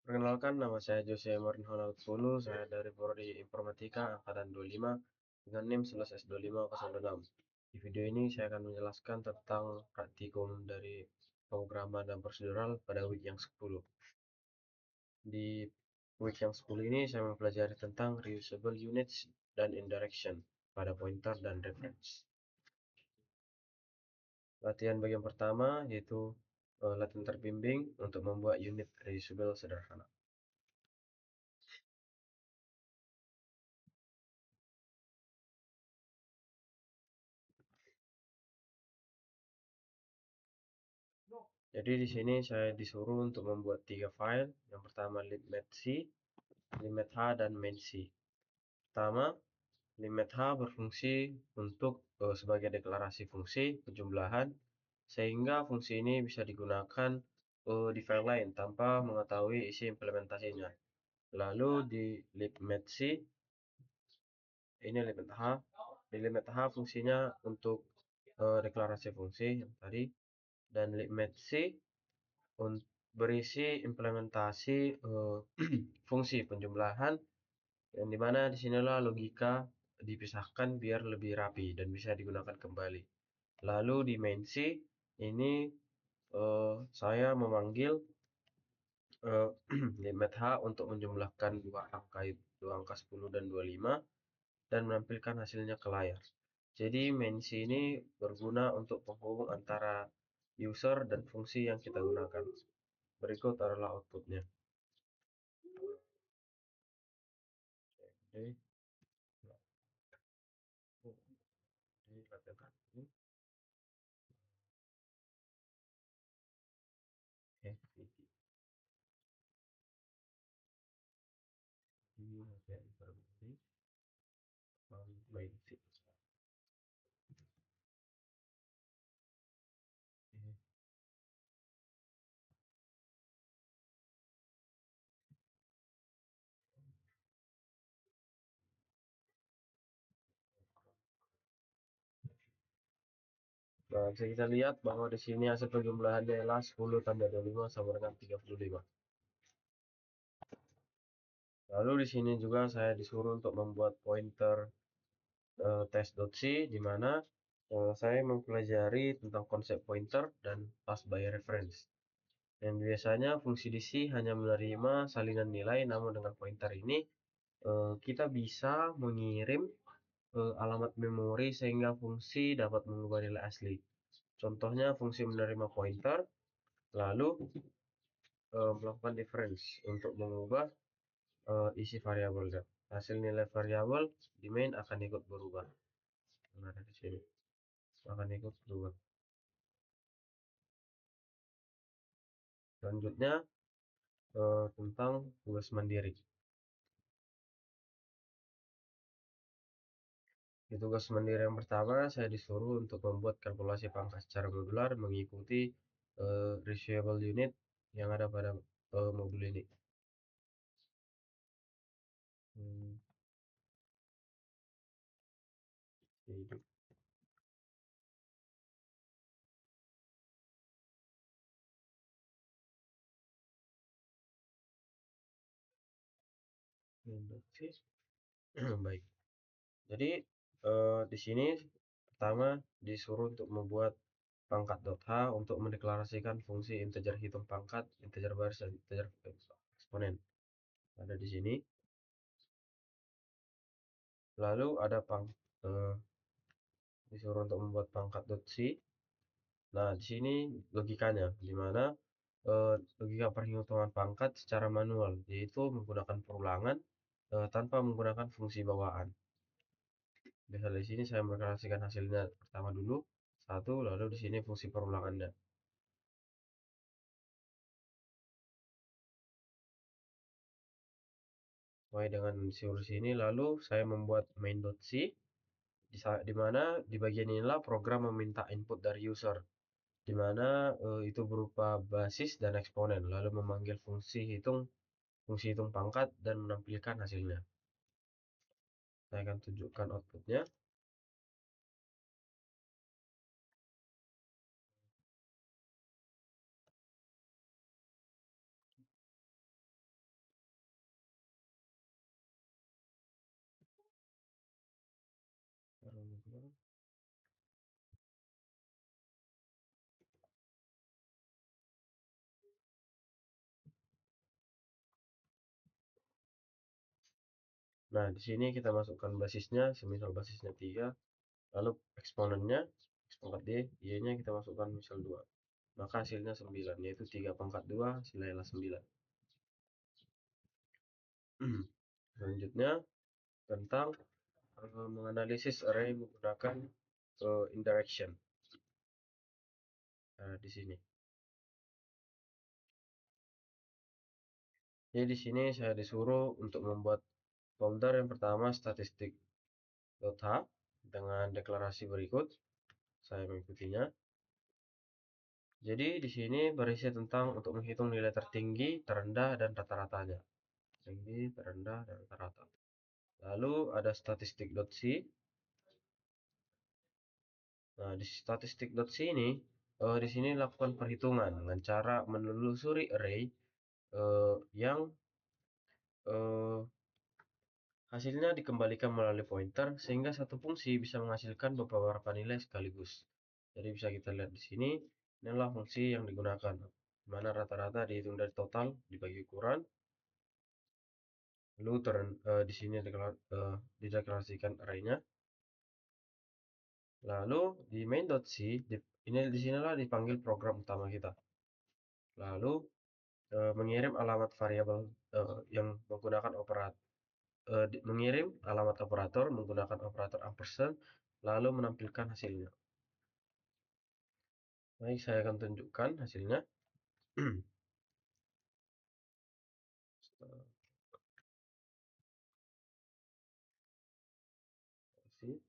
Perkenalkan, nama saya Jose Marin Honald 10, saya dari Prodi Informatika Angkatan 25 dengan NIM 11S2506. Di video ini saya akan menjelaskan tentang praktikum dari pemrograman dan prosedural pada week yang 10. Di week yang 10 ini saya mempelajari tentang reusable units dan indirection pada pointer dan reference. Latihan bagian pertama yaitu latihan terbimbing untuk membuat unit reusable sederhana. Jadi di sini saya disuruh untuk membuat 3 file. Yang pertama libmec, libmeth, dan mainc. Pertama, libmeth berfungsi untuk sebagai deklarasi fungsi penjumlahan, sehingga fungsi ini bisa digunakan di file lain tanpa mengetahui isi implementasinya. Lalu di libmec, ini libmeth. Di libmeth fungsinya untuk deklarasi fungsi yang tadi, dan libmec berisi implementasi fungsi penjumlahan, yang dimana disinilah logika dipisahkan biar lebih rapi dan bisa digunakan kembali. Lalu di mainc ini saya memanggil libmeth untuk menjumlahkan dua angka 10 dan 25 dan menampilkan hasilnya ke layar. Jadi mainc ini berguna untuk penghubung antara user dan fungsi yang kita gunakan. Berikut adalah outputnya. Oke. Jadi latihan ini. Ini latihan interbeli mainc. Nah, bisa kita lihat bahwa di sini hasil penjumlahannya adalah 10 tambah 25 sama dengan 35. Lalu di sini juga saya disuruh untuk membuat pointer test.c, di mana saya mempelajari tentang konsep pointer dan pass by reference. Dan biasanya fungsi DC hanya menerima salinan nilai, namun dengan pointer ini kita bisa mengirim alamat memori sehingga fungsi dapat mengubah nilai asli. Contohnya fungsi menerima pointer, lalu melakukan difference untuk mengubah isi variabelnya. Hasil nilai variabel di main akan ikut berubah. Nah, di sini akan ikut berubah. Selanjutnya tentang tugas mandiri. Di tugas mandiri yang pertama, saya disuruh untuk membuat kalkulasi pangkat secara modular mengikuti reusable unit yang ada pada modul ini. Jadi, baik. Jadi di sini pertama disuruh untuk membuat pangkat.h untuk mendeklarasikan fungsi integer hitung pangkat, integer baris, dan integer eksponen. Ada di sini. Lalu ada disuruh untuk membuat pangkat.c. Nah, di sini logikanya, di mana logika perhitungan pangkat secara manual, yaitu menggunakan perulangan tanpa menggunakan fungsi bawaan. Misalnya di sini saya mendeklarasikan hasilnya pertama dulu 1, lalu di sini fungsi perulangannya. Sesuai dengan solusi ini, lalu saya membuat main.c, di mana di bagian inilah program meminta input dari user, di mana itu berupa basis dan eksponen, lalu memanggil fungsi hitung pangkat dan menampilkan hasilnya. Saya akan tunjukkan outputnya. Nah, di sini kita masukkan basisnya, semisal basisnya 3, lalu eksponennya, X pangkat D, Y-nya kita masukkan misal 2. Maka hasilnya 9, yaitu 3 pangkat 2, hasilnya 9. Selanjutnya, tentang menganalisis array menggunakan indirection. Nah, di sini. Jadi di sini saya disuruh untuk membuat folder yang pertama statistik.h dengan deklarasi berikut. Saya mengikutinya. Jadi di sini berisi tentang untuk menghitung nilai tertinggi, terendah, dan rata-ratanya. Tinggi, terendah, dan rata-rata. Lalu ada statistik.c. Nah, di statistik.c ini di sini lakukan perhitungan dengan cara menelusuri array yang eh, hasilnya dikembalikan melalui pointer sehingga satu fungsi bisa menghasilkan beberapa nilai sekaligus. Jadi bisa kita lihat di sini, inilah fungsi yang digunakan. Mana rata-rata dihitung dari total dibagi ukuran. Lalu di sini dideklarasikan arraynya. Lalu di main.c ini di sinilah dipanggil program utama kita. Lalu mengirim alamat variabel yang menggunakan mengirim alamat operator menggunakan operator ampersand lalu menampilkan hasilnya. Baik, saya akan tunjukkan hasilnya. CD,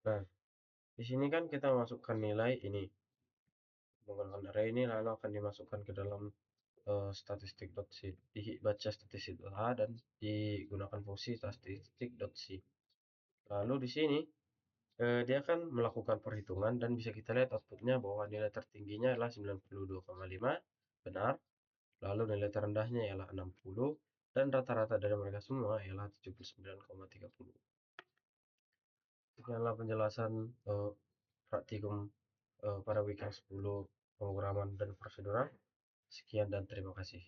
Nah, di sini kan kita masukkan nilai ini menggunakan array ini lalu akan dimasukkan ke dalam statistik.c, dibaca statistik.h dan digunakan fungsi statistik.c. Lalu di sini dia akan melakukan perhitungan dan bisa kita lihat outputnya bahwa nilai tertingginya adalah 92,5 benar, lalu nilai terendahnya ialah 60 dan rata-rata dari mereka semua ialah 79,30. Sekianlah penjelasan praktikum pada week yang 10 pemrograman dan prosedural. Sekian dan terima kasih.